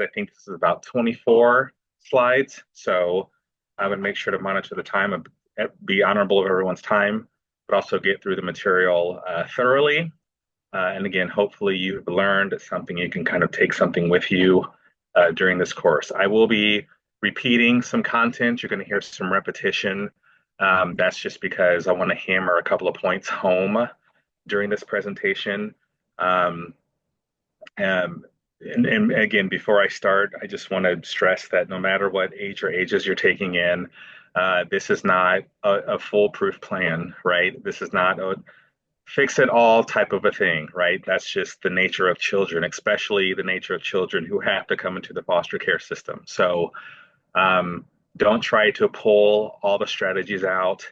slides. I think this is about 24 slides. So I would make sure to monitor the time, be honorable of everyone's time, but also get through the material thoroughly. And again, hopefully you've learned something you can kind of take something with you during this course. I will be repeating some content. You're going to hear some repetition. That's just because I want to hammer a couple of points home during this presentation. Um, um, and again, before I start, I just want to stress that no matter what age or ages you're taking in, this is not a foolproof plan, right? This is not a fix it all type of a thing, right? That's just the nature of children, especially the nature of children who have to come into the foster care system. So um, don't try to pull all the strategies out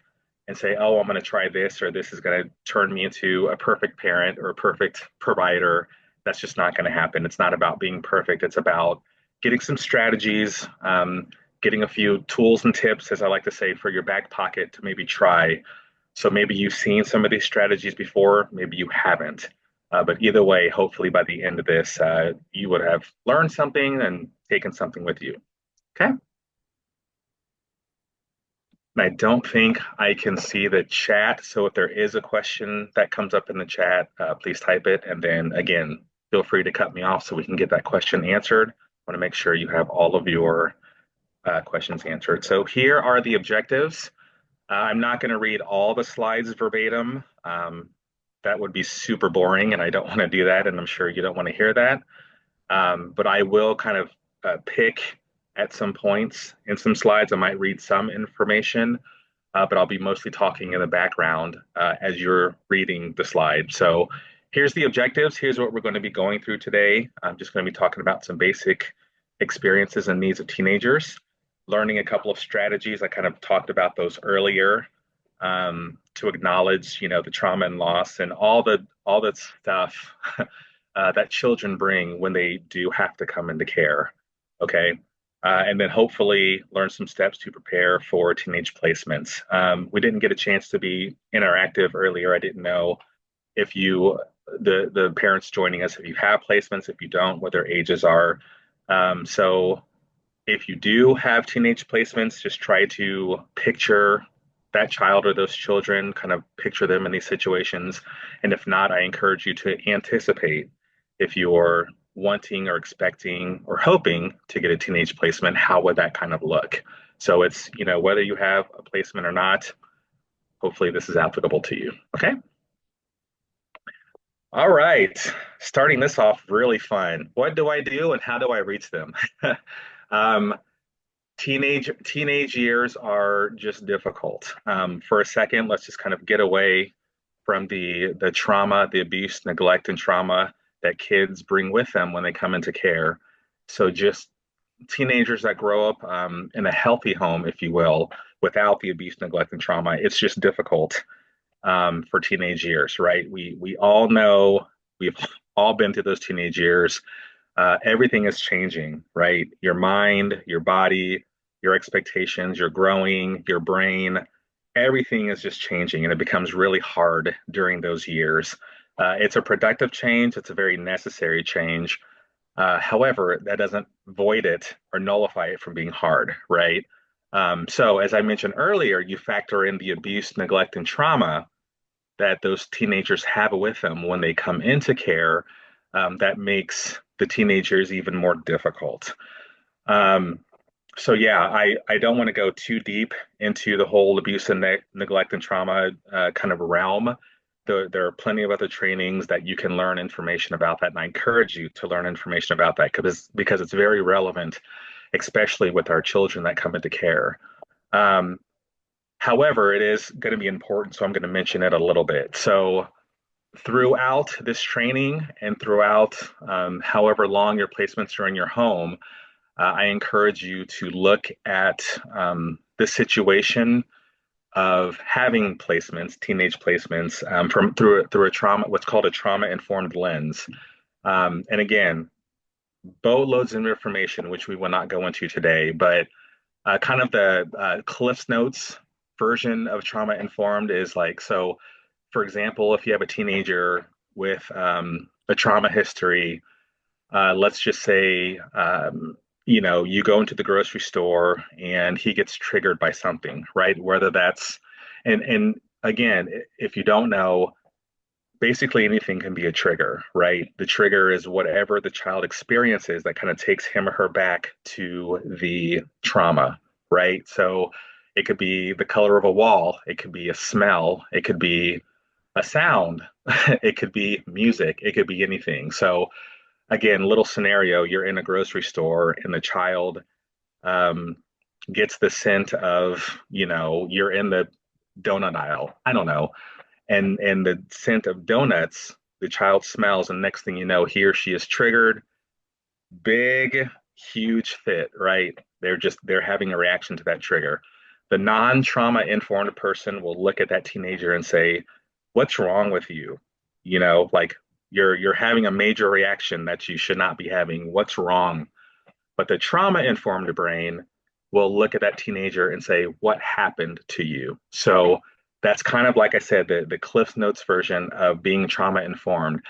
and say, oh, I'm going to try this, or this is going to turn me into a perfect parent or a perfect provider. That's just not going to happen. It's not about being perfect. It's about getting some strategies, getting a few tools and tips, as I like to say, for your back pocket to maybe try. So maybe you've seen some of these strategies before, maybe you haven't. But either way, hopefully by the end of this, you would have learned something and taken something with you. Okay. And I don't think I can see the chat. So if there is a question that comes up in the chat, please type it. And then again, feel free to cut me off so we can get that question answered. I want to make sure you have all of your questions answered. So here are the objectives. I'm not going to read all the slides verbatim. That would be super boring, and I don't want to do that, and I'm sure you don't want to hear that. But I will kind of pick at some points in some slides. I might read some information, but I'll be mostly talking in the background as you're reading the slide. So here's the objectives. Here's what we're going to be going through today. I'm just going to be talking about some basic experiences and needs of teenagers, learning a couple of strategies. I kind of talked about those earlier, to acknowledge, the trauma and loss and all the stuff that children bring when they do have to come into care. Okay. And then hopefully learn some steps to prepare for teenage placements. We didn't get a chance to be interactive earlier. I didn't know if the parents joining us, if you have placements, if you don't, what their ages are. So if you do have teenage placements, just try to picture that child or those children, kind of picture them in these situations. And if not, I encourage you to anticipate if you're wanting or expecting or hoping to get a teenage placement, how would that kind of look? So it's, whether you have a placement or not, hopefully this is applicable to you. Okay. All right. Starting this off really fun. What do I do and how do I reach them? um, teenage years are just difficult. For a second, let's just kind of get away from the trauma, the abuse, neglect, and trauma that kids bring with them when they come into care. So just teenagers that grow up in a healthy home, if you will, without the abuse, neglect, and trauma, it's just difficult for teenage years, right? We all know, we've all been through those teenage years. Everything is changing, right? Your mind, your body, your expectations, you're growing, your brain, everything is just changing, and it becomes really hard during those years. It's a productive change, it's a very necessary change. However, that doesn't void it or nullify it from being hard, right? So, as I mentioned earlier, you factor in the abuse, neglect, and trauma that those teenagers have with them when they come into care. That makes the teenagers even more difficult. Um, so yeah, I don't want to go too deep into the whole abuse and neglect and trauma kind of realm. There are plenty of other trainings that you can learn information about that, and I encourage you to learn information about that because it's very relevant, especially with our children that come into care. However, it is going to be important, so I'm going to mention it a little bit. So throughout this training and throughout however long your placements are in your home, I encourage you to look at the situation of having placements, teenage placements, from through a trauma, what's called a trauma-informed lens. And again, boatloads of information, which we will not go into today, but kind of the Cliff's Notes version of trauma-informed is like, so for example, if you have a teenager with a trauma history, Let's just say, you go into the grocery store and he gets triggered by something, right? Whether that's, and again, if you don't know, basically anything can be a trigger, right? The trigger is whatever the child experiences that kind of takes him or her back to the trauma, right? So it could be the color of a wall, it could be a smell, it could be a sound, it could be music, it could be anything. So again, little scenario, you're in a grocery store and the child um, gets the scent of, you're in the donut aisle. I don't know, and the scent of donuts, the child smells, and next thing you know, he or she is triggered. Big, huge fit, right? They're having a reaction to that trigger. The non-trauma informed person will look at that teenager and say, "What's wrong with you?" Like you're having a major reaction that you should not be having. What's wrong? But the trauma informed brain will look at that teenager and say, "What happened to you?" So that's kind of like I said, the Cliff Notes version of being trauma informed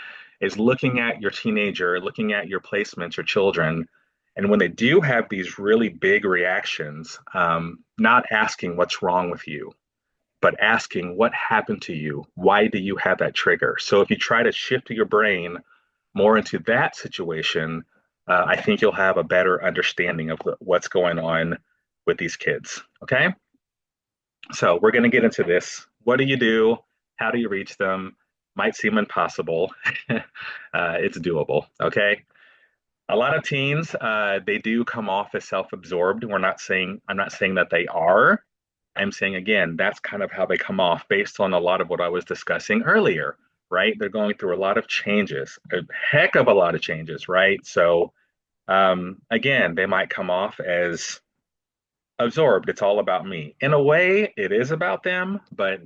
is looking at your teenager, looking at your placements, your children, and when they do have these really big reactions, not asking what's wrong with you, but asking what happened to you? Why do you have that trigger? So if you try to shift your brain more into that situation, I think you'll have a better understanding of what's going on with these kids. Okay. So we're going to get into this. What do you do? How do you reach them? Might seem impossible. It's doable. Okay. A lot of teens, they do come off as self-absorbed. I'm not saying that they are. I'm saying again, that's kind of how they come off based on a lot of what I was discussing earlier, right? They're going through a lot of changes, a heck of a lot of changes, right? So again, they might come off as absorbed. It's all about me. In a way, it is about them, but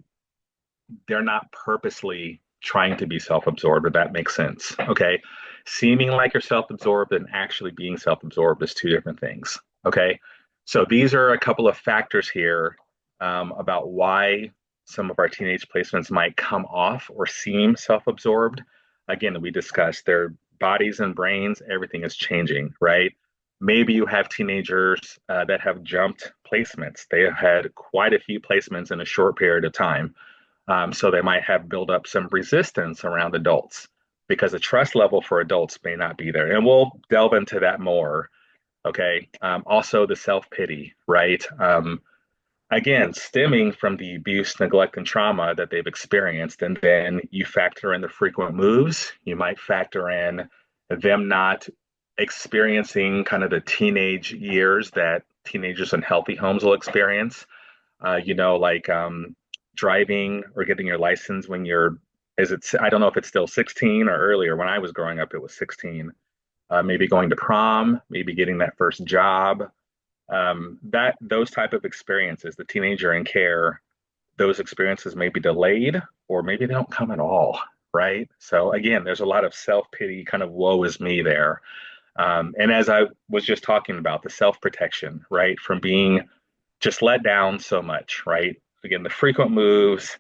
they're not purposely trying to be self-absorbed, if that makes sense. Okay. Seeming like you're self-absorbed and actually being self-absorbed is two different things. Okay. So these are a couple of factors here about why some of our teenage placements might come off or seem self-absorbed. Again, we discussed their bodies and brains, everything is changing, right? Maybe you have teenagers that have jumped placements. They have had quite a few placements in a short period of time. So they might have built up some resistance around adults because the trust level for adults may not be there. And we'll delve into that more. Okay. Also, the self pity, right? Again, stemming from the abuse, neglect, and trauma that they've experienced. And then you factor in the frequent moves. You might factor in them not experiencing kind of the teenage years that teenagers in healthy homes will experience. Like driving or getting your license when I don't know if it's still 16 or earlier. When I was growing up, it was 16. Maybe going to prom, maybe getting that first job. Those type of experiences, the teenager in care, those experiences may be delayed or maybe they don't come at all, right? So again, there's a lot of self-pity, kind of woe is me there. And as I was just talking about, the self-protection, right? From being just let down so much, right? Again, the frequent moves,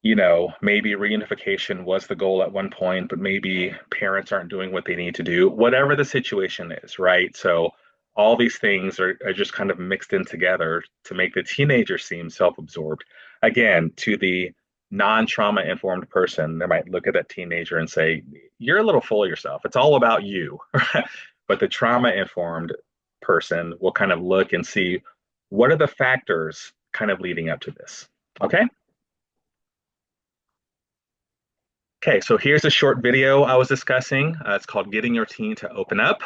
maybe reunification was the goal at one point, but maybe parents aren't doing what they need to do, whatever the situation is, right? So all these things are just kind of mixed in together to make the teenager seem self-absorbed. Again, to the non-trauma informed person, they might look at that teenager and say, "You're a little full of yourself. It's all about you." But the trauma informed person will kind of look and see what are the factors kind of leading up to this. Okay. Okay, so here's a short video I was discussing. It's called Getting Your Teen to Open Up.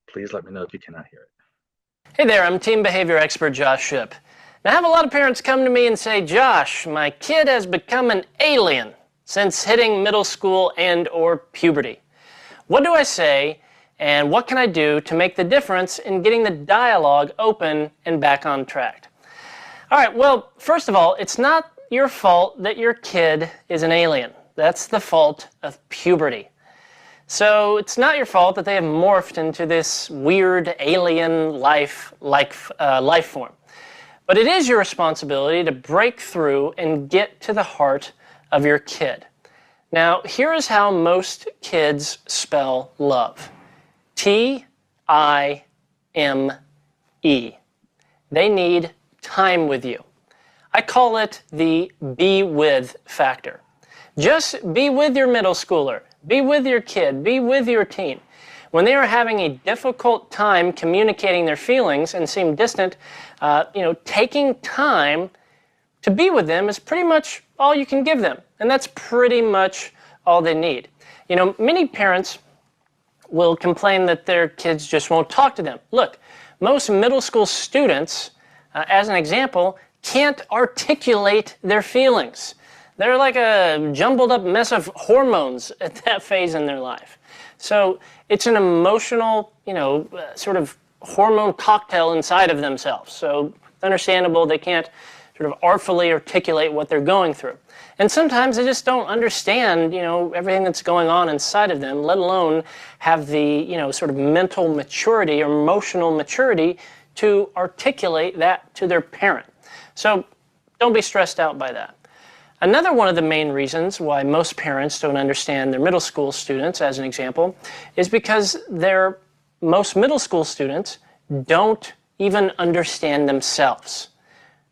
Please let me know if you cannot hear it. Hey there, I'm teen behavior expert Josh Shipp. Now I have a lot of parents come to me and say, "Josh, my kid has become an alien since hitting middle school and or puberty. What do I say and what can I do to make the difference in getting the dialogue open and back on track?" All right, well, first of all, it's not your fault that your kid is an alien. That's the fault of puberty. So it's not your fault that they have morphed into this weird alien life form. But it is your responsibility to break through and get to the heart of your kid. Now, here is how most kids spell love. T-I-M-E. They need time with you. I call it the be with factor. Just be with your middle schooler, be with your kid, be with your teen. When they are having a difficult time communicating their feelings and seem distant, taking time to be with them is pretty much all you can give them. And that's pretty much all they need. Many parents will complain that their kids just won't talk to them. Look, most middle school students, as an example, can't articulate their feelings. They're like a jumbled up mess of hormones at that phase in their life. So it's an emotional, sort of hormone cocktail inside of themselves. So it's understandable they can't sort of artfully articulate what they're going through. And sometimes they just don't understand, everything that's going on inside of them, let alone have the, sort of mental maturity or emotional maturity to articulate that to their parent. So don't be stressed out by that. Another one of the main reasons why most parents don't understand their middle school students, as an example, is because most middle school students don't even understand themselves.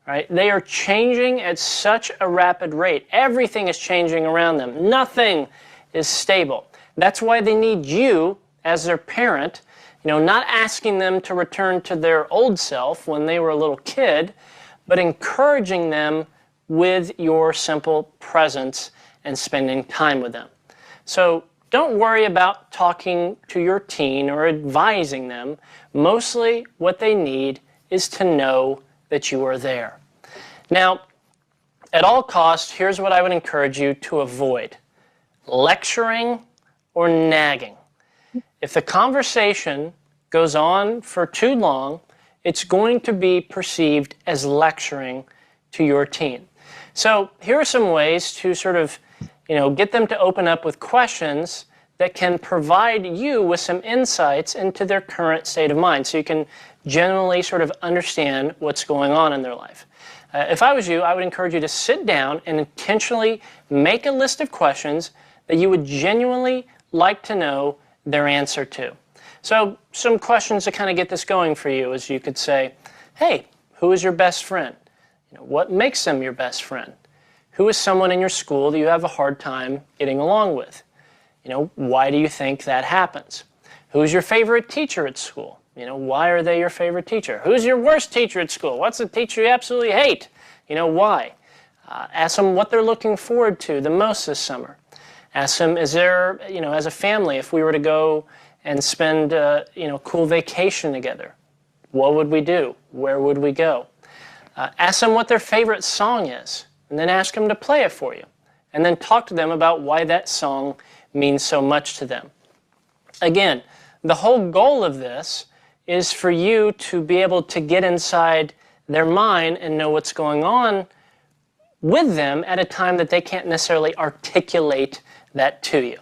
Right? They are changing at such a rapid rate. Everything is changing around them. Nothing is stable. That's why they need you as their parent, not asking them to return to their old self when they were a little kid, but encouraging them with your simple presence and spending time with them. So don't worry about talking to your teen or advising them. Mostly what they need is to know that you are there. Now, at all costs, here's what I would encourage you to avoid: lecturing or nagging. If the conversation goes on for too long, it's going to be perceived as lecturing to your teen. So here are some ways to sort of, get them to open up with questions that can provide you with some insights into their current state of mind, so you can generally sort of understand what's going on in their life. If I was you, I would encourage you to sit down and intentionally make a list of questions that you would genuinely like to know their answer to. So some questions to kind of get this going for you is you could say, hey, who is your best friend? What makes them your best friend? Who is someone in your school that you have a hard time getting along with? Why do you think that happens? Who's your favorite teacher at school? Why are they your favorite teacher? Who's your worst teacher at school? What's the teacher you absolutely hate? Why? Ask them what they're looking forward to the most this summer. Ask them, is there, as a family, if we were to go and spend, cool vacation together, what would we do? Where would we go? Ask them what their favorite song is, and then ask them to play it for you. And then talk to them about why that song means so much to them. Again, the whole goal of this is for you to be able to get inside their mind and know what's going on with them at a time that they can't necessarily articulate that to you.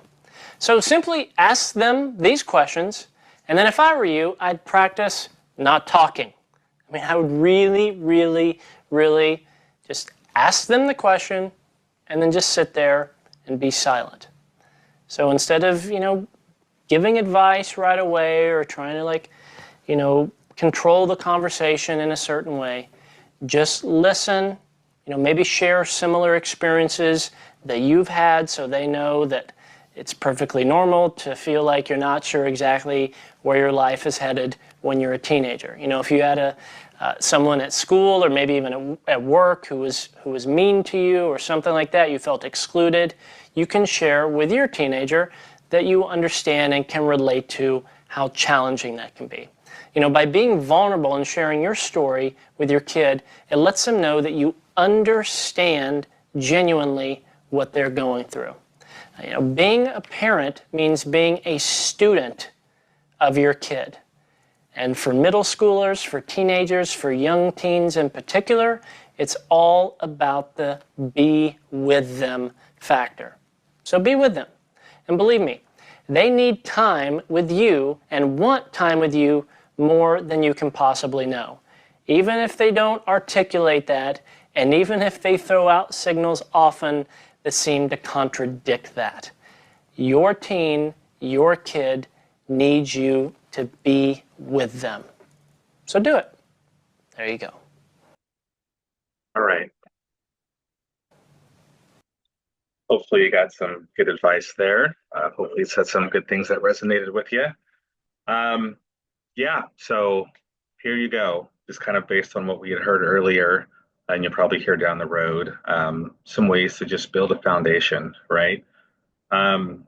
So simply ask them these questions, and then if I were you, I'd practice not talking. I would really, really, really just ask them the question and then just sit there and be silent. So instead of, giving advice right away or trying to control the conversation in a certain way, just listen, maybe share similar experiences that you've had so they know that it's perfectly normal to feel like you're not sure exactly where your life is headed when you're a teenager. If you had someone at school or maybe even at work who was mean to you or something like that, you felt excluded, you can share with your teenager that you understand and can relate to how challenging that can be. By being vulnerable and sharing your story with your kid, it lets them know that you understand genuinely what they're going through. Being a parent means being a student of your kid. And for middle schoolers, for teenagers, for young teens in particular, it's all about the be with them factor. So be with them. And believe me, they need time with you and want time with you more than you can possibly know. Even if they don't articulate that, and even if they throw out signals often that seem to contradict that. Your teen, your kid, needs you to be with them. So do it. There you go. All right. Hopefully you got some good advice there. Hopefully it said some good things that resonated with you. Yeah, so here you go. Just kind of based on what we had heard earlier, and you'll probably hear down the road, some ways to just build a foundation, right? Um,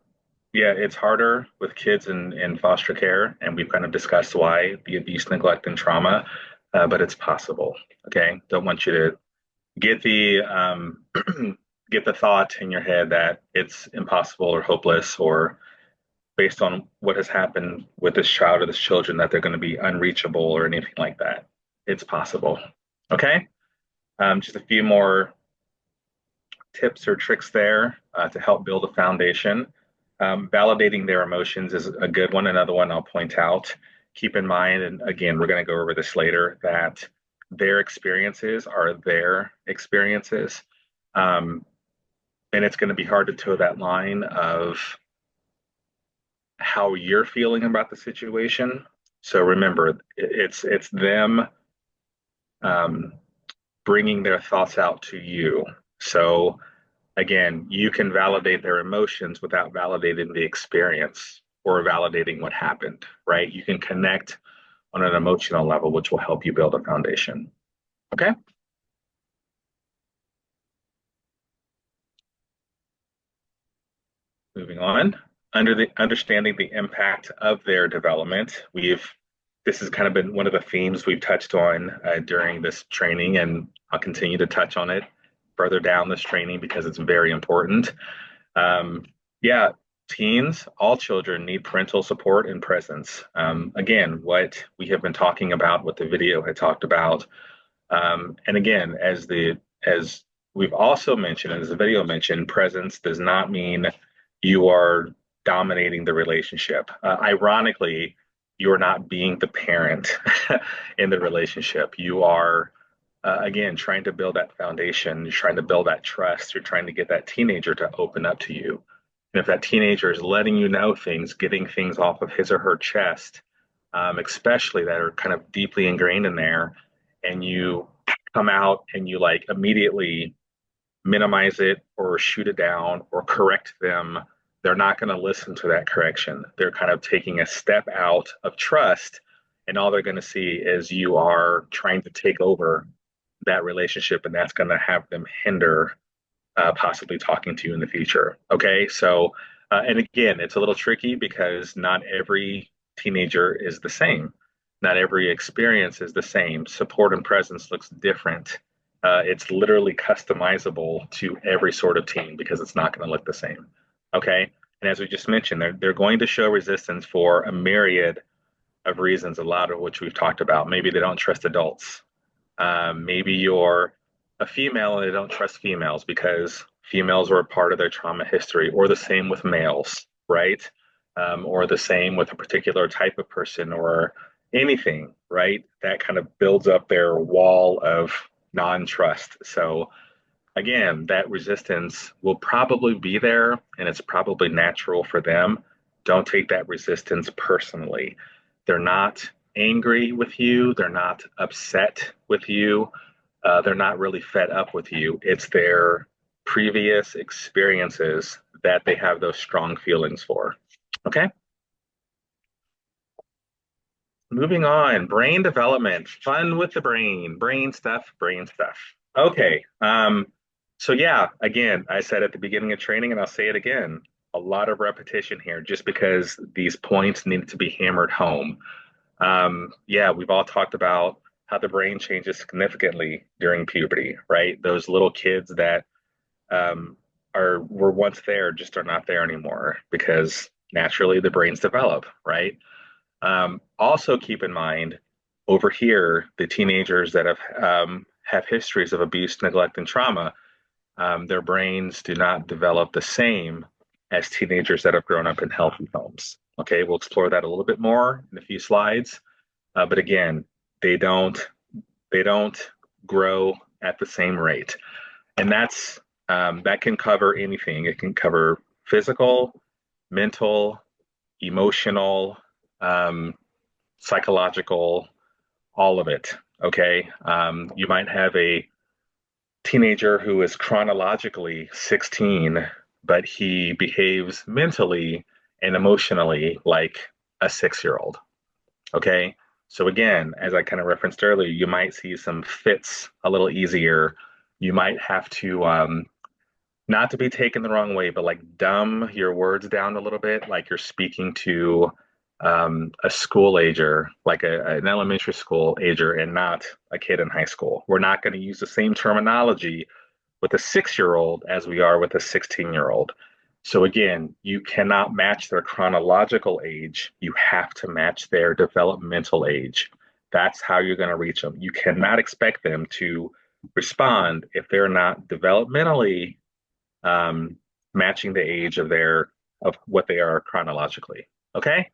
yeah, it's harder with kids in foster care, and we've kind of discussed why the abuse, neglect, and trauma, but it's possible. Okay, don't want you to get the get the thought in your head that it's impossible or hopeless or based on what has happened with this child or this children that they're going to be unreachable or anything like that. It's possible. Okay. Just a few more tips or tricks there to help build a foundation. Validating their emotions is a good one. Another one I'll point out. Keep in mind, and again, we're going to go over this later, that their experiences are their experiences. Um, and it's going to be hard to toe that line of how you're feeling about the situation. So remember, it's them um, bringing their thoughts out to you. So again, you can validate their emotions without validating the experience or validating what happened, right? You can connect on an emotional level, which will help you build a foundation. Okay. Moving on. Under the understanding the impact of their development, this has kind of been one of the themes we've touched on during this training, and I'll continue to touch on it further down this training because it's very important. Yeah, teens, all children need parental support and presence. Again, what we have been talking about, what the video had talked about, and again, as we've also mentioned, as the video mentioned, presence does not mean you are dominating the relationship. Ironically, you're not being the parent in the relationship. You are, again, trying to build that foundation. You're trying to build that trust. You're trying to get that teenager to open up to you. And if that teenager is letting you know things, getting things off of his or her chest, especially that are kind of deeply ingrained in there, and you come out and you like immediately minimize it or shoot it down or correct them, they're not going to listen to that correction. They're kind of taking a step out of trust, and all they're going to see is you are trying to take over that relationship, and that's going to have them hinder possibly talking to you in the future. Okay, so and again, it's a little tricky because not every teenager is the same. Not every experience is the same. Support and presence looks different. It's literally customizable to every sort of teen because it's not going to look the same. Okay, and as we just mentioned, they're going to show resistance for a myriad of reasons, a lot of which we've talked about. Maybe they don't trust adults. Maybe you're a female and they don't trust females because females were a part of their trauma history, or the same with males, right? Or the same with a particular type of person or anything, right? That kind of builds up their wall of non-trust. So again, that resistance will probably be there and it's probably natural for them. Don't take that resistance personally. They're not angry with you, they're not upset with you, they're not really fed up with you. It's their previous experiences that they have those strong feelings for. Okay? Moving on, brain development, fun with the brain, brain stuff, brain stuff. Okay. So yeah, again, I said at the beginning of training, and I'll say it again, a lot of repetition here just because these points need to be hammered home. Yeah, we've all talked about how the brain changes significantly during puberty, right? Those little kids that were once there just are not there anymore because naturally the brains develop, right? Also keep in mind over here the teenagers that have histories of abuse, neglect, and trauma. Their brains do not develop the same as teenagers that have grown up in healthy homes. Okay, we'll explore that a little bit more in a few slides. But again, they don't grow at the same rate, and that can cover anything. It can cover physical, mental, emotional, um, psychological, all of it. Okay. You might have a teenager who is chronologically 16, but he behaves mentally and emotionally like a 6 year old. Okay. So, again, as I kind of referenced earlier, you might see some fits a little easier. You might have to, not to be taken the wrong way, but like dumb your words down a little bit, like you're speaking to a school ager, like an elementary school ager, and not a kid in high school. We're not going to use the same terminology with a 6 year old as we are with a 16-year old. So, again, you cannot match their chronological age. You have to match their developmental age. That's how you're going to reach them. You cannot expect them to respond if they're not developmentally um, matching the age of what they are chronologically. Okay.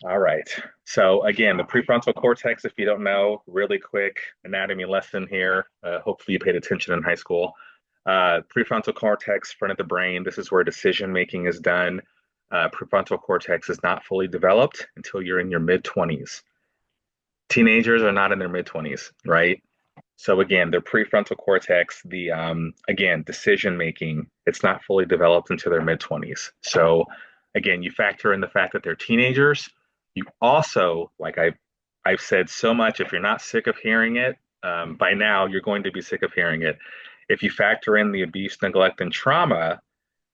All right. So, again, the prefrontal cortex, if you don't know, really quick anatomy lesson here. Hopefully you paid attention in high school. Prefrontal cortex, front of the brain. This is where decision making is done. Prefrontal cortex is not fully developed until you're in your mid 20s. Teenagers are not in their mid 20s, right? So, again, their prefrontal cortex, the again, decision making, it's not fully developed until their mid 20s. So, again, you factor in the fact that they're teenagers. You also, like I've said so much, if you're not sick of hearing it, by now you're going to be sick of hearing it. If you factor in the abuse, neglect, and trauma,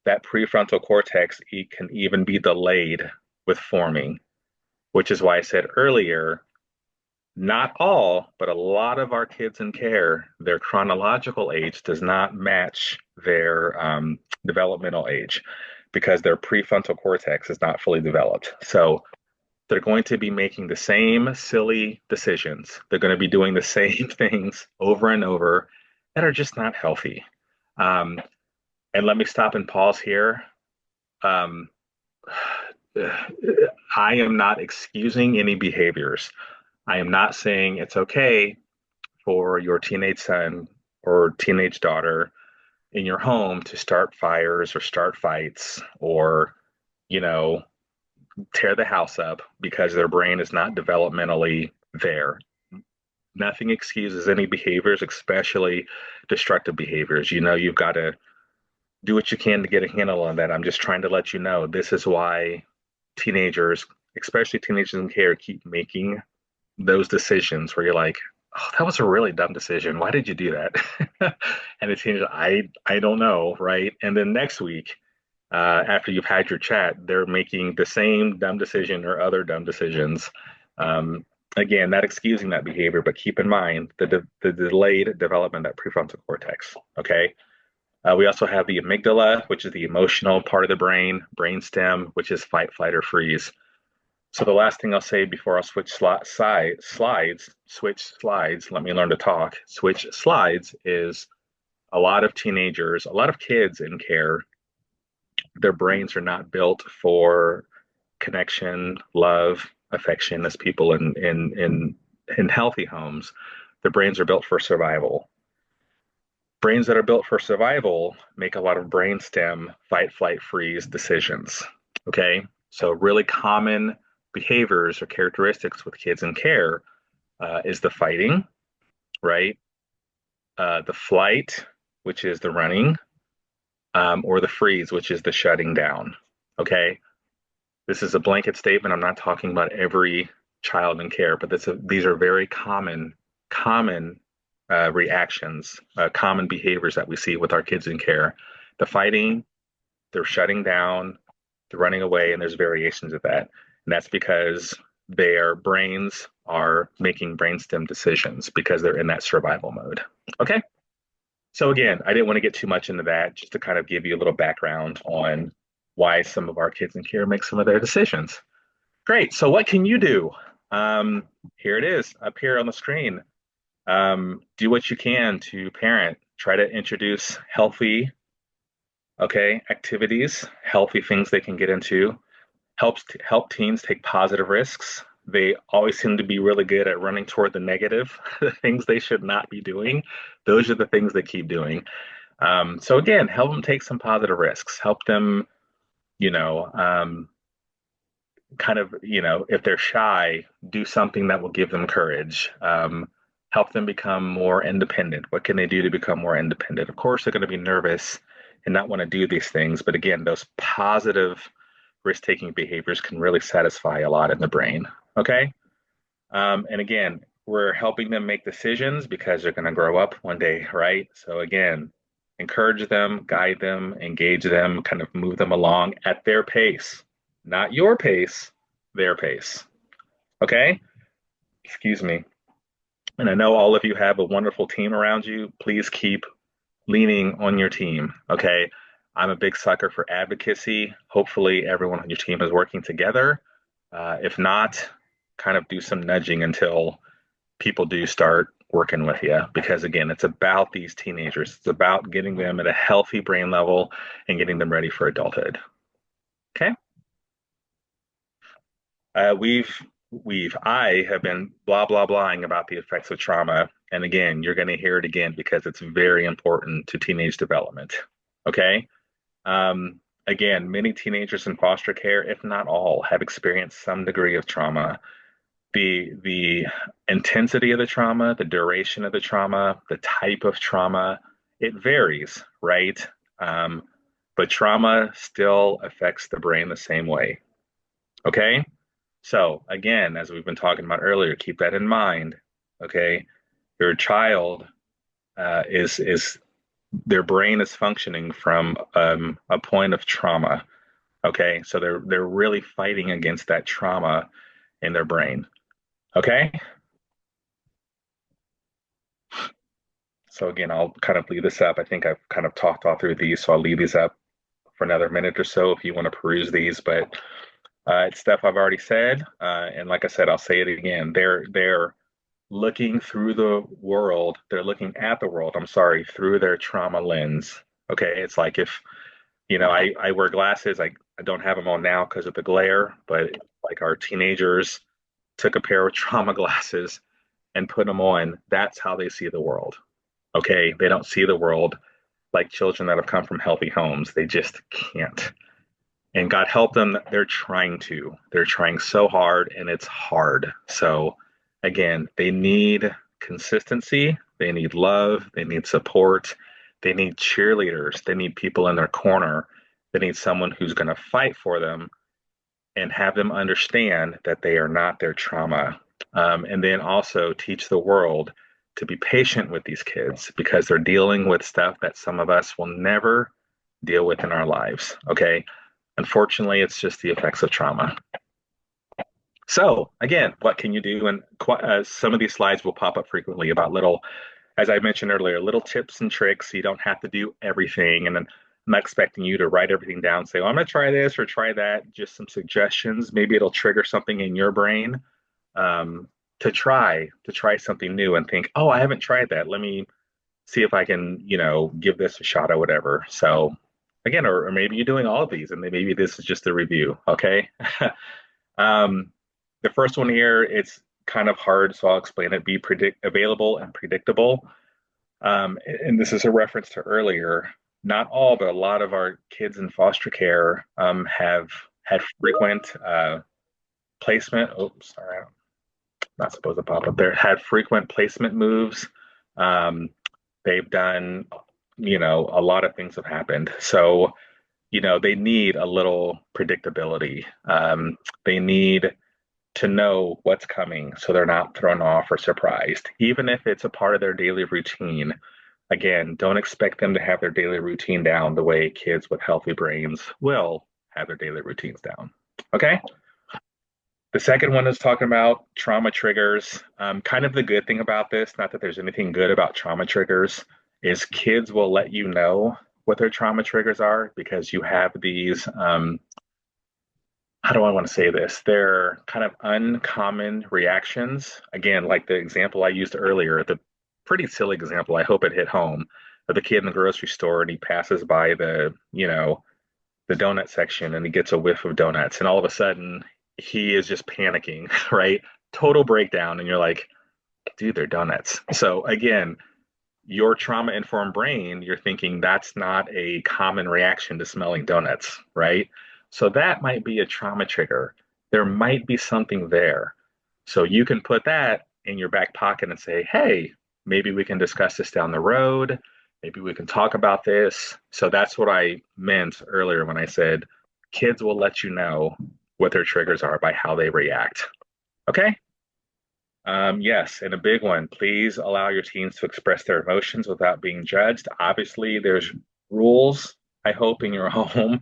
that prefrontal cortex can even be delayed with forming, which is why I said earlier, not all, but a lot of our kids in care, their chronological age does not match their developmental age because their prefrontal cortex is not fully developed. So they're going to be making the same silly decisions. They're going to be doing the same things over and over that are just not healthy. Um, and let me stop and pause here. Um, I am not excusing any behaviors. I am not saying it's okay for your teenage son or teenage daughter in your home to start fires or start fights or, you know, tear the house up because their brain is not developmentally there. Nothing excuses any behaviors, especially destructive behaviors. You've got to do what you can to get a handle on that. I'm just trying to let you know this is why teenagers, especially teenagers in care, keep making those decisions where you're like, oh, that was a really dumb decision. Why did you do that? And the teenager, I don't know, right? And then next week, after you've had your chat, they're making the same dumb decision or other dumb decisions. Um, Again, not excusing that behavior, but keep in mind the delayed development of that prefrontal cortex. Okay. We also have the amygdala, which is the emotional part of the brain, brainstem, which is fight, flight, or freeze. So the last thing I'll say before I switch slides, let me learn to talk. Switch slides is a lot of teenagers, a lot of kids in care, their brains are not built for connection, love, affection as people in healthy homes. Their brains are built for survival. Brains that are built for survival make a lot of brainstem fight, flight, freeze decisions. Okay, so really common behaviors or characteristics with kids in care is the fighting, right? The flight, which is the running, or the freeze, which is the shutting down. Okay, this is a blanket statement. I'm not talking about every child in care, but these are very common reactions, common behaviors that we see with our kids in care. The fighting, they're shutting down, they're running away, and there's variations of that. And that's because their brains are making brainstem decisions because they're in that survival mode. Okay. So, again, I didn't want to get too much into that, just to kind of give you a little background on why some of our kids in care make some of their decisions. Great. So what can you do? Here it is up here on the screen. Do what you can to parent. Try to introduce healthy, activities, healthy things they can get into. Help teens take positive risks. They always seem to be really good at running toward the negative, the things they should not be doing. Those are the things they keep doing. So, again, help them take some positive risks. Help them, you know, kind of, if they're shy, do something that will give them courage. Help them become more independent. What can they do to become more independent? Of course, they're going to be nervous and not want to do these things. But again, those positive risk-taking behaviors can really satisfy a lot in the brain. Okay. And again, we're helping them make decisions because they're going to grow up one day, right? So again, encourage them, guide them, engage them, kind of move them along at their pace, not your pace, their pace. Okay? Excuse me. And I know all of you have a wonderful team around you. Please keep leaning on your team. Okay? I'm a big sucker for advocacy. Hopefully, everyone on your team is working together. If not, kind of do some nudging until people do start working with you, because again, it's about these teenagers. It's about getting them at a healthy brain level and getting them ready for adulthood. Okay. I have been blah blah blahing about the effects of trauma, and again, you're going to hear it again because it's very important to teenage development. Okay. Again, many teenagers in foster care, if not all, have experienced some degree of trauma. The intensity of the trauma, the duration of the trauma, the type of trauma, it varies, right? But trauma still affects the brain the same way. Okay? So again, as we've been talking about earlier, keep that in mind. Okay? Your child is their brain is functioning from a point of trauma. Okay? So they're really fighting against that trauma in their brain. Okay? So again, I'll kind of leave this up. I think I've kind of talked all through these, so I'll leave these up for another minute or so if you want to peruse these. But it's stuff I've already said, and like I said, I'll say it again. They're looking through the world. They're looking at the world. I'm sorry, through their trauma lens. Okay, it's like if I wear glasses. I don't have them on now because of the glare, but like our teenagers took a pair of trauma glasses and put them on. That's how they see the world. Okay, they don't see the world like children that have come from healthy homes. They just can't. And God help them, they're trying to. They're trying so hard, and it's hard. So, again, they need consistency, they need love, they need support, they need cheerleaders, they need people in their corner, they need someone who's going to fight for them and have them understand that they are not their trauma. And then also teach the world to be patient with these kids because they're dealing with stuff that some of us will never deal with in our lives. Okay. Unfortunately, it's just the effects of trauma. So, again, what can you do? And some of these slides will pop up frequently about little, as I mentioned earlier, little tips and tricks. You don't have to do everything. And then I'm not expecting you to write everything down, say, oh, I'm going to try this or try that. Just some suggestions. Maybe it'll trigger something in your brain to try something new and think, oh, I haven't tried that. Let me see if I can, give this a shot or whatever. So, again, or maybe you're doing all of these and maybe this is just a review. Okay. The first one here, it's kind of hard, so I'll explain it. Be available and predictable. And this is a reference to earlier. Not all, but a lot of our kids in foster care have had frequent placement. Oh, sorry, I'm not supposed to pop up there. Had frequent placement moves. They've done, a lot of things have happened. So, they need a little predictability. They need to know what's coming so they're not thrown off or surprised, even if it's a part of their daily routine. Again, don't expect them to have their daily routine down the way kids with healthy brains will have their daily routines down. Okay? The second one is talking about trauma triggers. Kind of the good thing about this, not that there's anything good about trauma triggers, is kids will let you know what their trauma triggers are because you have these, how do I want to say this? They're kind of uncommon reactions. Again, like the example I used earlier, the pretty silly example, I hope it hit home, of the kid in the grocery store and he passes by the donut section and he gets a whiff of donuts and all of a sudden he is just panicking, right? Total breakdown. And you're like, dude, they're donuts. So again, your trauma informed brain, you're thinking that's not a common reaction to smelling donuts, right? So that might be a trauma trigger. there might be something there. So you can put that in your back pocket and say, hey, maybe we can discuss this down the road. Maybe we can talk about this. So that's what I meant earlier when I said kids will let you know what their triggers are by how they react. Okay? Yes, and a big one, please allow your teens to express their emotions without being judged. Obviously, there's rules, I hope, in your home.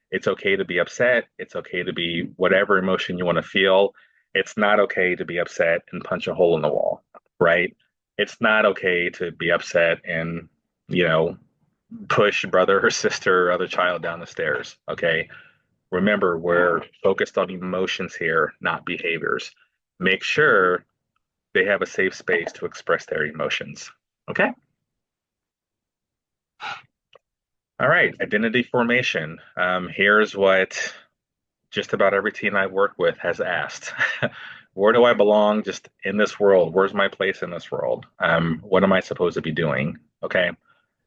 It's okay to be upset. It's okay to be whatever emotion you want to feel. It's not okay to be upset and punch a hole in the wall, right? It's not okay to be upset and, you know, push brother or sister or other child down the stairs, okay? Remember, we're focused on emotions here, not behaviors. Make sure they have a safe space to express their emotions. Okay? All right, identity formation. Here's what just about every teen I've worked with has asked. Where do I belong just in this world? Where's my place in this world? What am I supposed to be doing? Okay.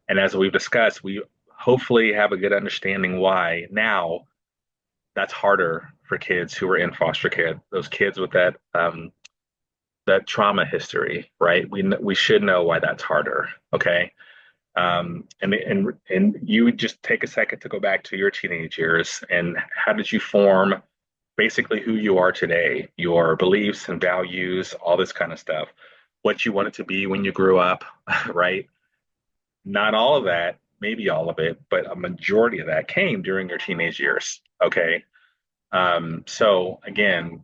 And as we've discussed, we hopefully have a good understanding why now that's harder for kids who are in foster care, those kids with that trauma history, right? We should know why that's harder. Okay. And you would just take a second to go back to your teenage years and how did you form basically who you are today, your beliefs and values, all this kind of stuff, what you wanted to be when you grew up, right? Not all of that, maybe all of it, but a majority of that came during your teenage years. Okay. So again,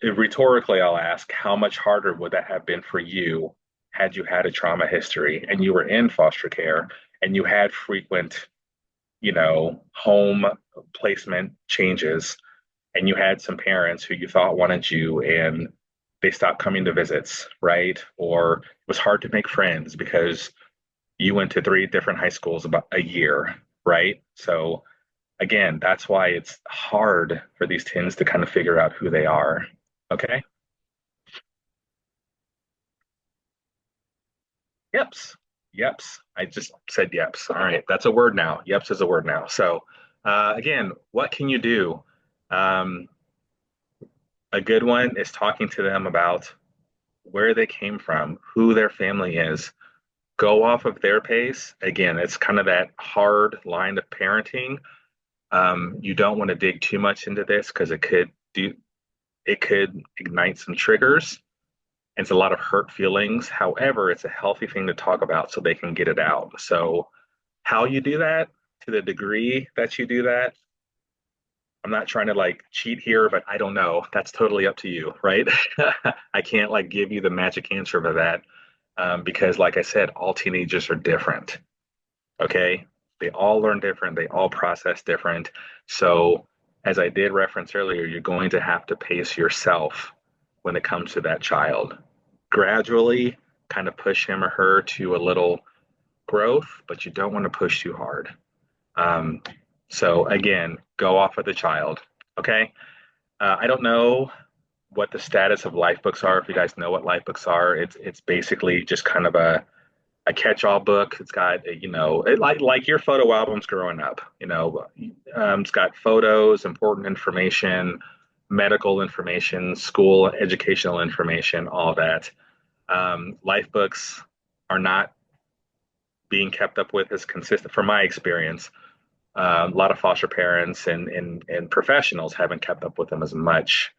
rhetorically, I'll ask, how much harder would that have been for you had you had a trauma history and you were in foster care and you had frequent, home placement changes and you had some parents who you thought wanted you and they stopped coming to visits, right? Or it was hard to make friends because you went to three different high schools about a year, right? So again, that's why it's hard for these teens to kind of figure out who they are. Okay. Yeps. Yeps. I just said yeps. All right. That's a word now. Yeps is a word now. So, again, what can you do? Um, a good one is talking to them about where they came from, who their family is. Go off of their pace. Again, it's kind of that hard line of parenting. You don't want to dig too much into this because it could ignite some triggers. It's a lot of hurt feelings. However, it's a healthy thing to talk about so they can get it out. So, how you do that, to the degree that you do that, I'm not trying to like cheat here, but I don't know. That's totally up to you, right? I can't like give you the magic answer for that because, like I said, all teenagers are different. Okay. They all learn different, they all process different. So, as I did reference earlier, you're going to have to pace yourself when it comes to that child. Gradually, kind of push him or her to a little growth, but you don't want to push too hard. Um, so, again, go off with the child. Okay. I don't know what the status of life books are. If you guys know what life books are, it's basically just kind of a catch-all book. It's got like your photo albums growing up. It's got photos, important information, medical information, school educational information, all that. Life books are not being kept up with as consistent, from my experience. A lot of foster parents and professionals haven't kept up with them as much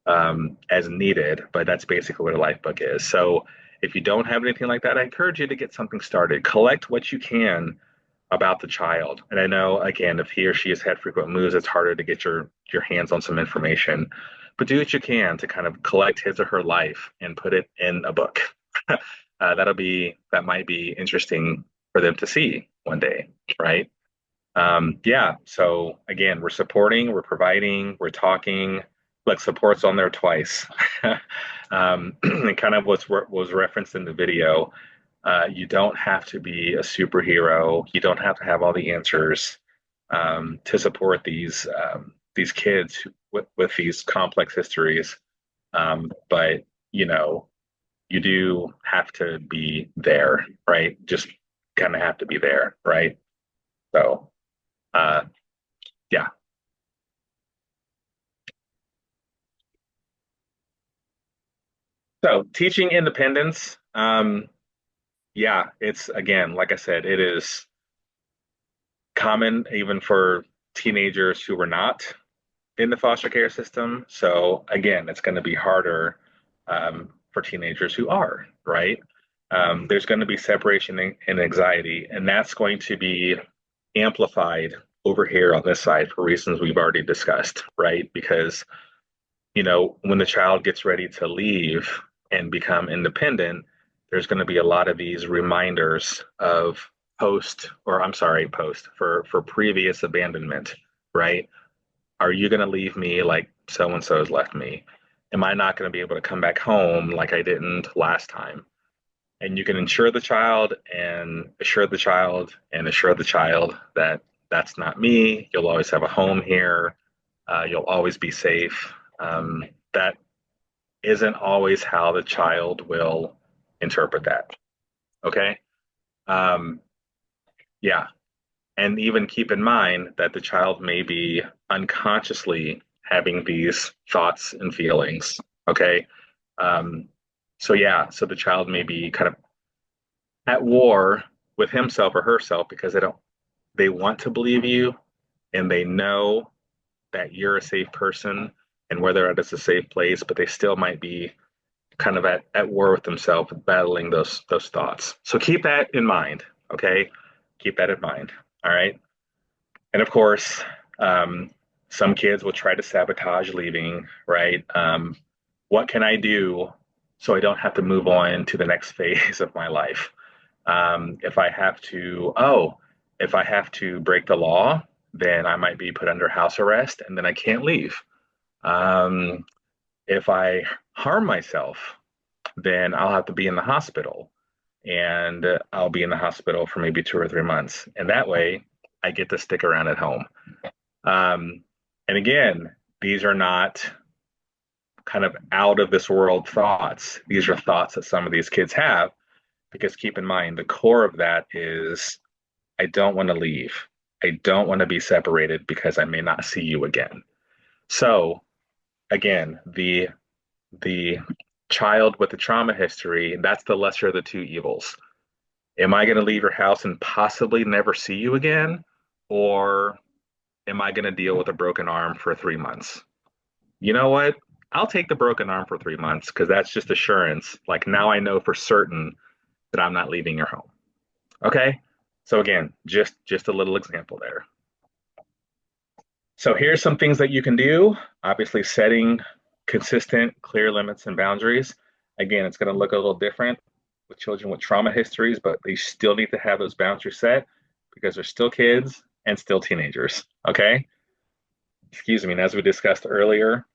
as needed, but that's basically what a life book is. So if you don't have anything like that, I encourage you to get something started. Collect what you can about the child. And I know, again, if he or she has had frequent moves, it's harder to get your hands on some information. But do what you can to kind of collect his or her life and put it in a book. That might be interesting for them to see one day, right? Yeah. So again, we're supporting, we're providing, we're talking. Look, support's on there twice. And kind of was referenced in the video. You don't have to be a superhero. You don't have to have all the answers to support these kids with these complex histories. But you do have to be there, right? Just kind of have to be there, right? So, uh, yeah. So teaching independence, yeah, it's again, like I said, it is common even for teenagers who were not in the foster care system. So again, it's going to be harder for teenagers who are, right? There's going to be separation and anxiety, and that's going to be amplified over here on this side for reasons we've already discussed, right? Because, when the child gets ready to leave and become independent, there's going to be a lot of these reminders of post for previous abandonment, right? Are you going to leave me like so and so has left me? Am I not going to be able to come back home like I didn't last time? And you can ensure the child and assure the child and assure the child that that's not me. You'll always have a home here. You'll always be safe. That isn't always how the child will interpret that. Okay. Um, yeah. And even keep in mind that the child may be unconsciously having these thoughts and feelings. Okay. Um, so, yeah, so the child may be kind of at war with himself or herself because they want to believe you and they know that you're a safe person and where they're at is a safe place, but they still might be kind of at war with themselves, battling those thoughts. So keep that in mind. Okay. Keep that in mind. All right. And of course, um, some kids will try to sabotage leaving, right? What can I do so I don't have to move on to the next phase of my life? If I have to, if I have to break the law, then I might be put under house arrest and then I can't leave. Um, if I harm myself, then I'll have to be in the hospital and I'll be in the hospital for maybe 2 or 3 months. And that way I get to stick around at home. Um, and again, these are not kind of out of this world thoughts. These are thoughts that some of these kids have because keep in mind, the core of that is I don't want to leave. I don't want to be separated because I may not see you again. So again, the child with the trauma history, that's the lesser of the two evils. Am I going to leave your house and possibly never see you again? Or am I going to deal with a broken arm for 3 months? You know what? I'll take the broken arm for 3 months because that's just assurance. Like now I know for certain that I'm not leaving your home. Okay. So again, just a little example there. So here's some things that you can do. Obviously, setting consistent, clear limits and boundaries. Again, it's going to look a little different with children with trauma histories, but they still need to have those boundaries set because they're still kids and still teenagers. Okay. Excuse me. And as we discussed earlier,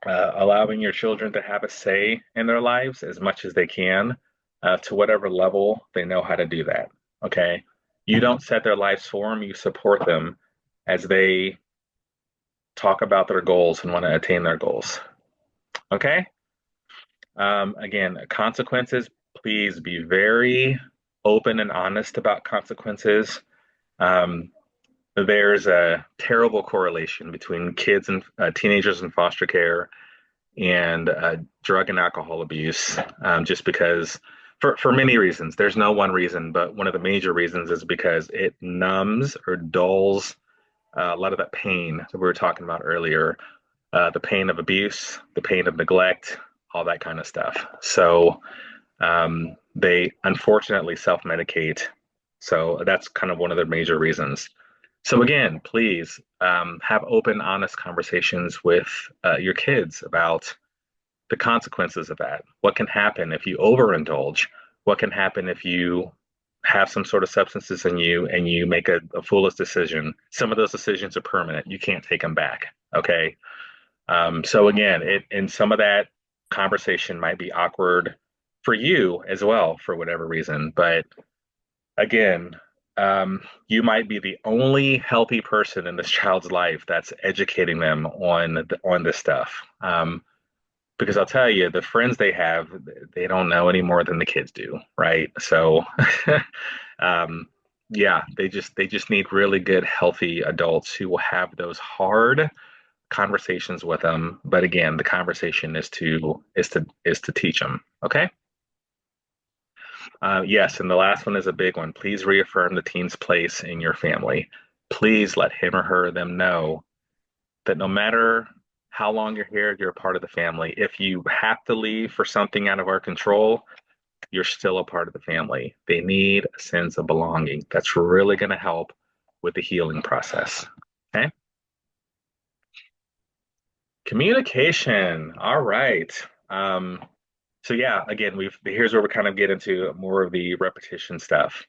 allowing your children to have a say in their lives as much as they can to whatever level they know how to do that. Okay. You don't set their lives for them, you support them as they talk about their goals and want to attain their goals. Okay. Again, consequences, please be very open and honest about consequences. Um, there's a terrible correlation between kids and teenagers in foster care and drug and alcohol abuse, just because for many reasons. There's no one reason, but one of the major reasons is because it numbs or dulls a lot of that pain that we were talking about earlier, the pain of abuse, the pain of neglect, all that kind of stuff. So they unfortunately self-medicate. So that's kind of one of the major reasons. So again, please have open, honest conversations with your kids about the consequences of that. What can happen if you overindulge? What can happen if you have some sort of substances in you and you make a foolish decision? Some of those decisions are permanent. You can't take them back. Okay. So again, and some of that conversation might be awkward for you as well for whatever reason. But again, you might be the only healthy person in this child's life that's educating them on this stuff. Because I'll tell you, the friends they have, they don't know any more than the kids do, right? So, yeah, they just need really good, healthy adults who will have those hard, conversations with them. But again, the conversation is to teach them. Okay. Yes, and the last one is a big one. Please reaffirm the teen's place in your family. Please let him or her them know that no matter how long you're here, you're a part of the family. If you have to leave for something out of our control, you're still a part of the family. They need a sense of belonging. That's really going to help with the healing process. Okay. Communication. All right. So yeah, again, here's where we kind of get into more of the repetition stuff.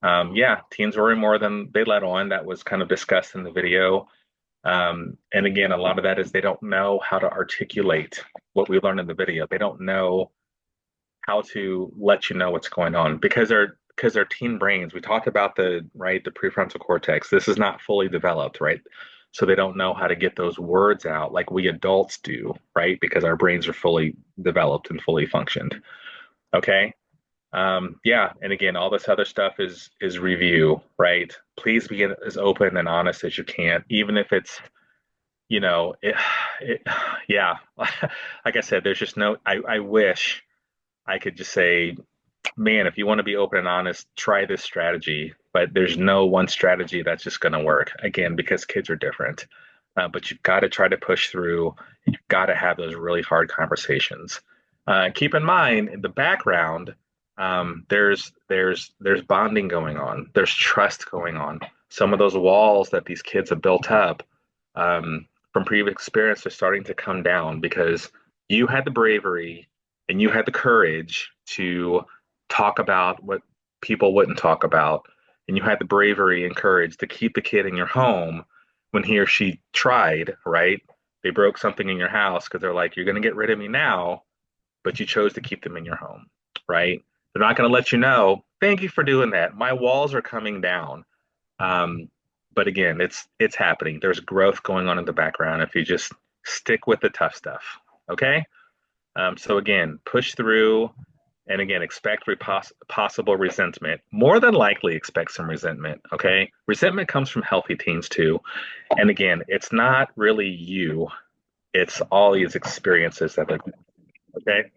Yeah, teens worry more than they let on. That was kind of discussed in the video. And again, a lot of that is they don't know how to articulate what we learned in the video. They don't know how to let you know what's going on because they're teen brains. We talked about the prefrontal cortex. This is not fully developed, right? So they don't know how to get those words out like we adults do, right? Because our brains are fully developed and fully functioned. Okay. Yeah, and again, all this other stuff is review, right? Please be as open and honest as you can, even if it's, it yeah. Like I said, there's just no. I wish I could just say, man, if you want to be open and honest, try this strategy. But there's no one strategy that's just going to work. Again, because kids are different. But you've got to try to push through. You've got to have those really hard conversations. Keep in mind, in the background, there's bonding going on. There's trust going on. Some of those walls that these kids have built up from previous experience are starting to come down because you had the bravery and you had the courage to talk about what people wouldn't talk about, and you had the bravery and courage to keep the kid in your home when he or she tried, right? They broke something in your house because they're like, you're going to get rid of me now, but you chose to keep them in your home, right? They're not going to let you know, thank you for doing that. My walls are coming down. But again, it's happening. There's growth going on in the background if you just stick with the tough stuff. Okay. So again, push through, and again, expect possible resentment. More than likely, expect some resentment. Okay. Resentment comes from healthy teens too. And again, it's not really you. It's all these experiences that they're okay.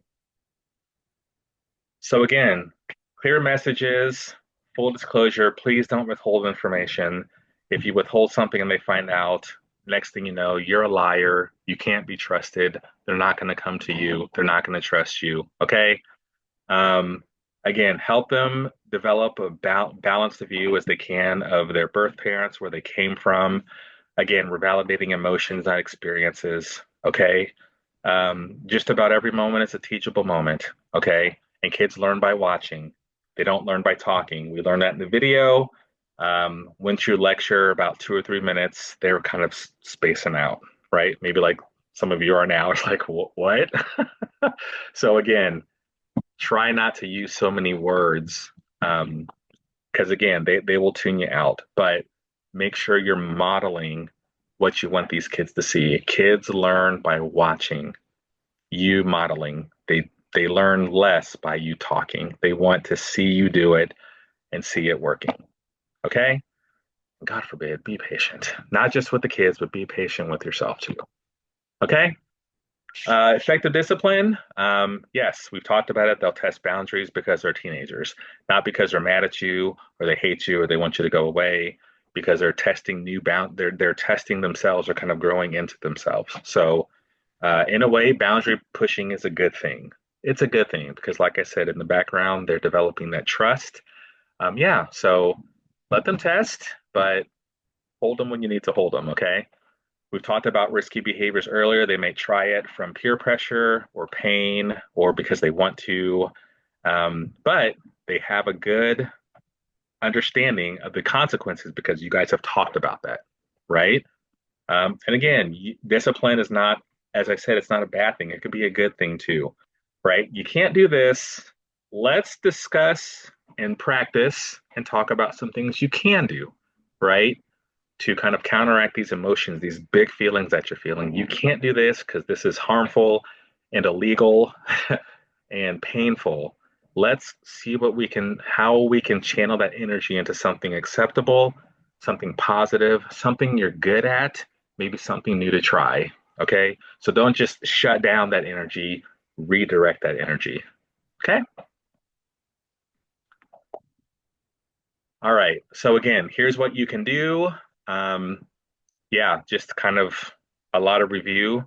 So again, clear messages, full disclosure, please don't withhold information. If you withhold something and they find out, next thing you know, you're a liar. You can't be trusted. They're not going to come to you. They're not going to trust you. Okay. Again, help them develop a balanced view as they can of their birth parents, where they came from. Again, we're validating emotions, not experiences. Okay. Just about every moment is a teachable moment. Okay. And kids learn by watching. They don't learn by talking. We learned that in the video. Went through lecture about 2 or 3 minutes. They were kind of spacing out, right? Maybe like some of you are now. It's like, what? So again, try not to use so many words because again, they will tune you out. But make sure you're modeling what you want these kids to see. Kids learn by watching, you modeling. They learn less by you talking. They want to see you do it and see it working. Okay? God forbid, be patient. Not just with the kids, but be patient with yourself too. Okay? Effective discipline. Yes, we've talked about it. They'll test boundaries because they're teenagers, not because they're mad at you or they hate you or they want you to go away, because they're testing they're testing themselves or kind of growing into themselves. So in a way, boundary pushing is a good thing. It's a good thing because, like I said, in the background, they're developing that trust. Yeah, so let them test, but hold them when you need to hold them, okay? We've talked about risky behaviors earlier. They may try it from peer pressure or pain or because they want to, but they have a good understanding of the consequences because you guys have talked about that, right? And again, discipline is not, as I said, it's not a bad thing. It could be a good thing too, right? You can't do this. Let's discuss and practice and talk about some things you can do, right? To kind of counteract these emotions, these big feelings that you're feeling. You can't do this because this is harmful and illegal and painful. Let's see how we can channel that energy into something acceptable, something positive, something you're good at. maybe something new to try. Okay. So don't just shut down that energy, redirect that energy. Okay. All right. So again, here's what you can do. Um, yeah, just kind of a lot of review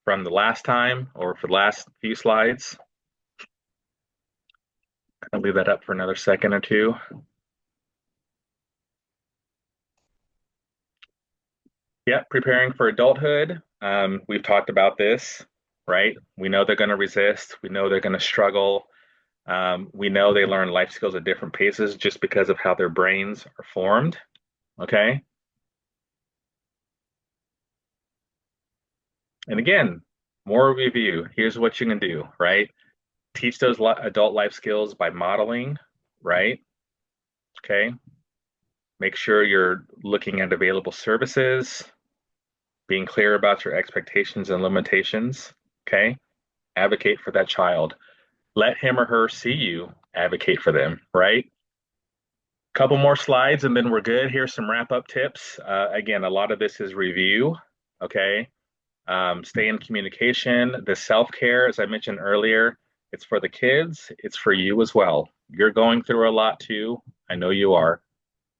from the last time or for the last few slides. I'll leave that up for another second or two. Yeah, preparing for adulthood. We've talked about this, right? We know they're going to resist. We know they're going to struggle. We know they learn life skills at different paces just because of how their brains are formed. Okay. And again, more review. Here's what you can do, right? Teach those adult life skills by modeling, right? Okay. Make sure you're looking at available services, being clear about your expectations and limitations. Okay. Advocate for that child. Let him or her see you advocate for them, right? Couple more slides and then we're good. Here's some wrap up tips. Again, a lot of this is review. Okay. Stay in communication. The self care, as I mentioned earlier, it's for the kids, it's for you as well. You're going through a lot too. I know you are.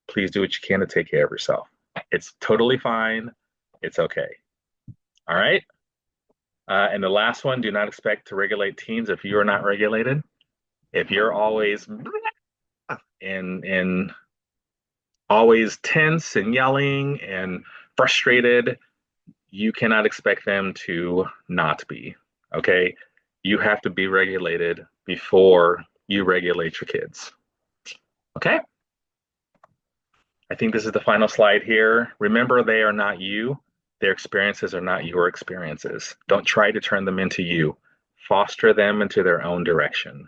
Please do what you can to take care of yourself. It's totally fine. It's okay. All right. And the last one, do not expect to regulate teens if you are not regulated. If you're always in always tense and yelling and frustrated, you cannot expect them to not be. Okay. You have to be regulated before you regulate your kids. Okay. I think this is the final slide here. Remember, they are not you. Their experiences are not your experiences. Don't try to turn them into you. Foster them into their own direction.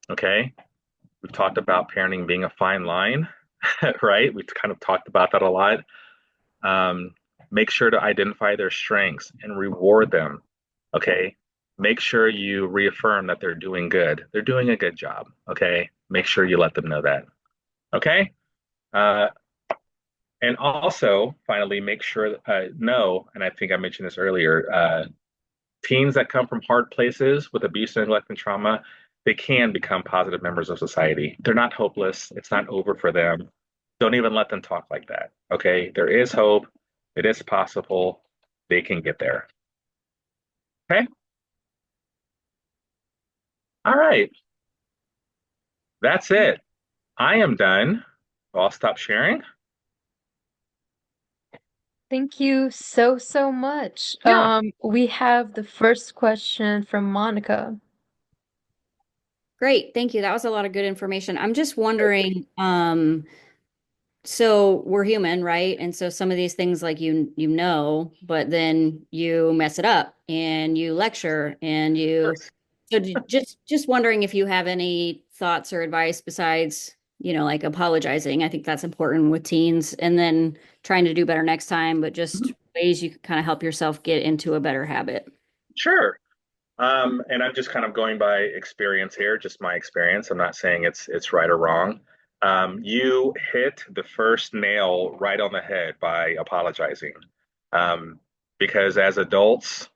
Okay. We've talked about parenting being a fine line, right? We've kind of talked about that a lot. Um, Make sure to identify their strengths and reward them. Okay. Make sure you reaffirm that they're doing good. They're doing a good job. Okay. Make sure you let them know that. Okay. Uh, and also, finally, make sure know, and I think I mentioned this earlier, teens that come from hard places with abuse, neglect, and trauma, they can become positive members of society. They're not hopeless. It's not over for them. Don't even let them talk like that. Okay. There is hope. It is possible. They can get there. Okay. All right. That's it. I am done. I'll stop sharing. Thank you so, so much. Yeah. We have the first question from Monica. Great, thank you. That was a lot of good information. I'm just wondering, so we're human, right? And so some of these things like you know, but then you mess it up and you lecture and you so just wondering if you have any thoughts or advice besides, like apologizing. I think that's important with teens and then trying to do better next time, but just ways you can kind of help yourself get into a better habit. Sure. And I'm just kind of going by experience here, just my experience. I'm not saying it's right or wrong. You hit the first nail right on the head by apologizing. Um, because as adults,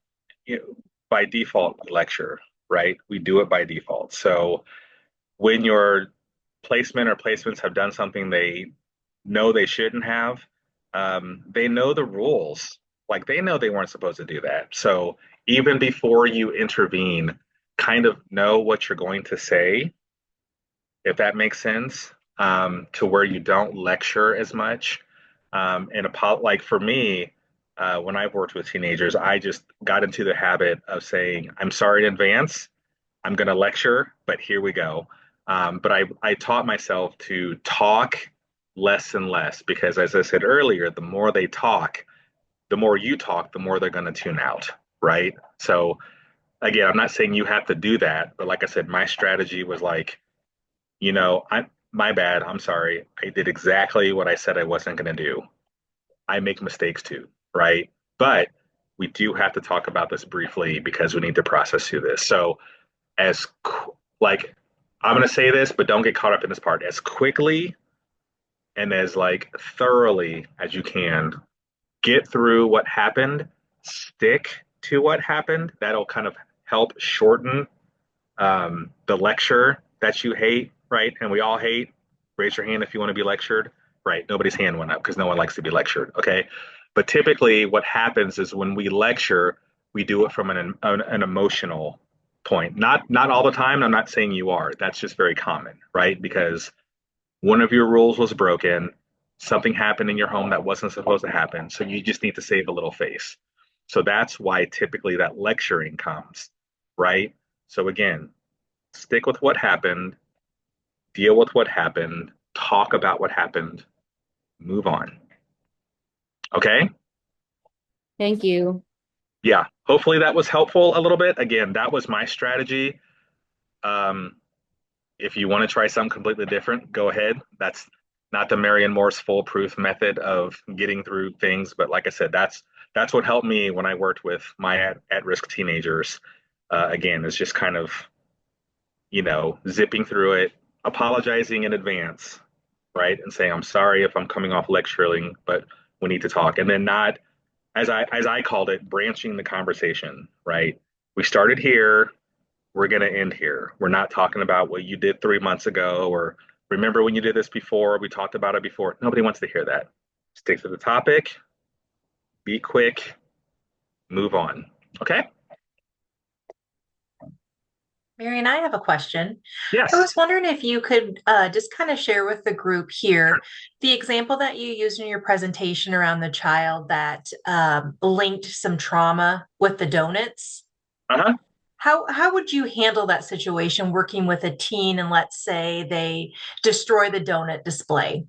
you know, by default, we lecture, right? We do it by default. So when your placement or placements have done something they know they shouldn't have, they know the rules. Like they know they weren't supposed to do that. So even before you intervene, kind of know what you're going to say, if that makes sense, to where you don't lecture as much. Like for me, when I've worked with teenagers, I just got into the habit of saying, I'm sorry in advance. I'm going to lecture, but here we go. But I taught myself to talk less and less because, as I said earlier, the more they talk, the more you talk, the more they're going to tune out, right? So, again, I'm not saying you have to do that, but like I said, my strategy was like, I my bad. I'm sorry. I did exactly what I said I wasn't going to do. I make mistakes too, right? But we do have to talk about this briefly because we need to process through this. So, as like I'm going to say this, but don't get caught up in this part. As quickly and as like thoroughly as you can, get through what happened, stick to what happened. That'll kind of help shorten the lecture that you hate, right? And we all hate. Raise your hand if you want to be lectured, right? Nobody's hand went up because no one likes to be lectured, okay? But typically, what happens is when we lecture, we do it from an emotional point. Not all the time. I'm not saying you are. That's just very common, right? Because one of your rules was broken, something happened in your home that wasn't supposed to happen, so you just need to save a little face. So that's why typically that lecturing comes, right? So again, stick with what happened, deal with what happened, talk about what happened, move on. Okay? Thank you. Yeah, hopefully that was helpful a little bit. Again, that was my strategy. Um, if you want to try something completely different, go ahead. That's not the Marion Morris foolproof method of getting through things, but like I said, that's what helped me when I worked with my at-risk teenagers. Again, is just kind of, zipping through it, apologizing in advance, right? And saying, I'm sorry if I'm coming off lecturing, but we need to talk. And then not, as I called it, branching the conversation, right? We started here, we're going to end here. We're not talking about what you did 3 months ago or remember when you did this before, we talked about it before. Nobody wants to hear that. Stick to the topic, be quick, move on. Okay? Marion, I have a question. I Yes. was wondering if you could just kind of share with the group here the example that you used in your presentation around the child that linked some trauma with the donuts. Uh-huh. How would you handle that situation working with a teen and let's say they destroy the donut display?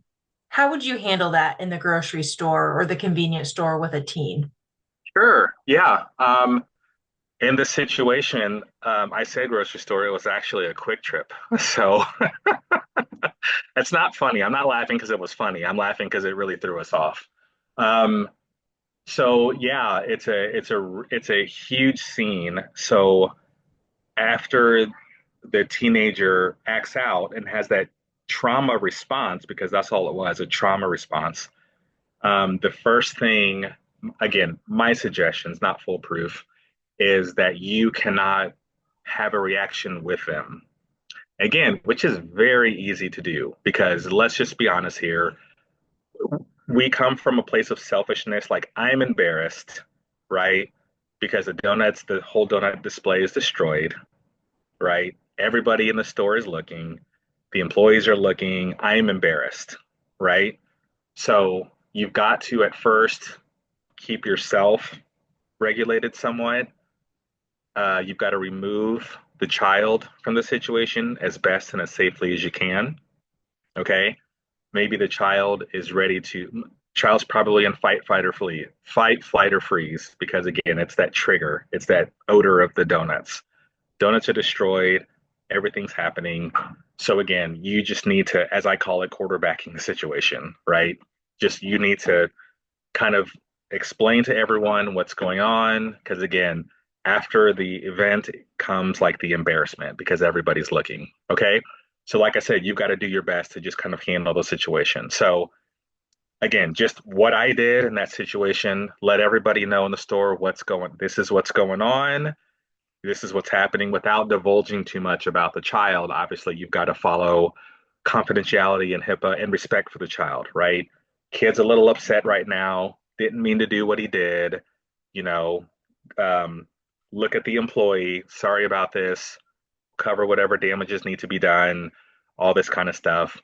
How would you handle that in the grocery store or the convenience store with a teen? Sure. Yeah. In this situation, I said grocery store, it was actually a quick trip. So it's not funny. I'm not laughing because it was funny. I'm laughing because it really threw us off. Um, so yeah, it's a huge scene. So after the teenager acts out and has that trauma response, because that's all it was, a trauma response. The first thing, again, my suggestions, not foolproof, is that you cannot have a reaction with them. Again, which is very easy to do because let's just be honest here. We come from a place of selfishness. Like, I'm embarrassed, right? Because the whole donut display is destroyed, right? Everybody in the store is looking. The employees are looking. I'm embarrassed, right? So you've got to at first keep yourself regulated somewhat. You've got to remove the child from the situation as best and as safely as you can. Okay. Maybe the child's probably in fight, flight, or freeze, because again, it's that trigger, it's that odor of the donuts. Donuts are destroyed, everything's happening. So again, you just need to, as I call it, quarterbacking the situation, right? Just you need to kind of explain to everyone what's going on. Because again, after the event comes like the embarrassment because everybody's looking. Okay. So, like I said, you've got to do your best to just kind of handle the situation. So, again, just what I did in that situation, let everybody know in the store this is what's going on. This is what's happening without divulging too much about the child. Obviously, you've got to follow confidentiality and HIPAA and respect for the child, right? Kid's a little upset right now, didn't mean to do what he did, you know, um, look at the employee, sorry about this, cover whatever damages need to be done, all this kind of stuff.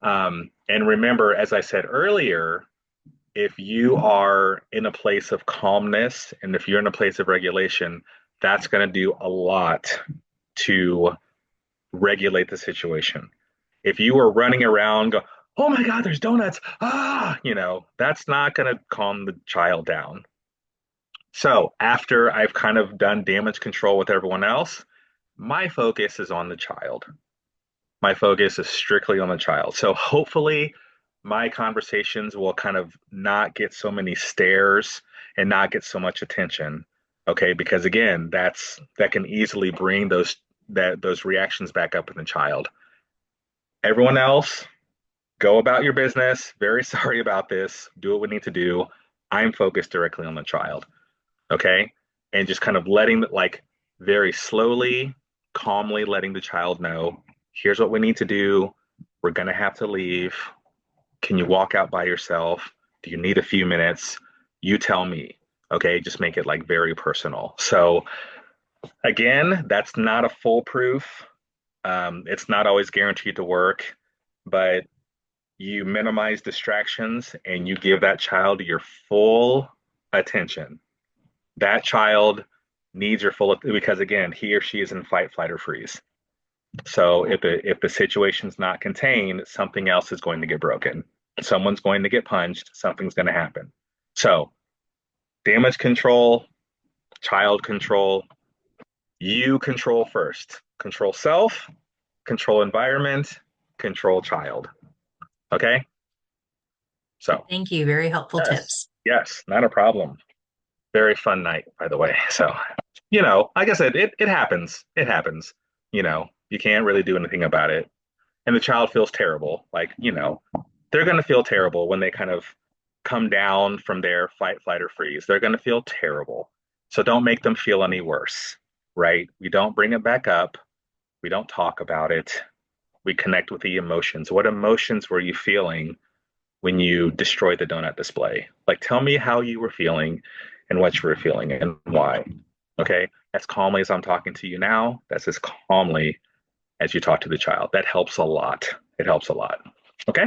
And remember, as I said earlier, if you are in a place of calmness and if you're in a place of regulation, that's going to do a lot to regulate the situation. If you are running around, go, oh my God, there's donuts. That's not going to calm the child down. So after I've kind of done damage control with everyone else, my focus is on the child. My focus is strictly on the child. So hopefully my conversations will kind of not get so many stares and not get so much attention. Okay, because again, that can easily bring those reactions back up in the child. Everyone else, go about your business. Very sorry about this. Do what we need to do. I'm focused directly on the child. Okay. And just kind of letting, like, very slowly, calmly letting the child know, here's what we need to do. We're going to have to leave. Can you walk out by yourself? Do you need a few minutes? You tell me. Okay. Just make it like very personal. So, again, that's not a foolproof. It's not always guaranteed to work, but you minimize distractions and you give that child your full attention. That child needs your full, because again, he or she is in fight, flight, or freeze. So if the situation's not contained, something else is going to get broken. Someone's going to get punched. Something's going to happen. So damage control, child control, you control first. Control self, control environment, control child. Okay? So, Thank you. Very helpful yes, tips. yes, not a problem. Very fun night, by the way. So, like I said, it happens. It happens. You can't really do anything about it. And the child feels terrible. Like, they're going to feel terrible when they kind of come down from their fight, flight, or freeze. They're going to feel terrible. So don't make them feel any worse, right? We don't bring it back up. We don't talk about it. We connect with the emotions. What emotions were you feeling when you destroyed the donut display? Like, tell me how you were feeling and what you were feeling and why. Okay? As calmly as I'm talking to you now, that's as calmly as you talk to the child. That helps a lot. It helps a lot. Okay?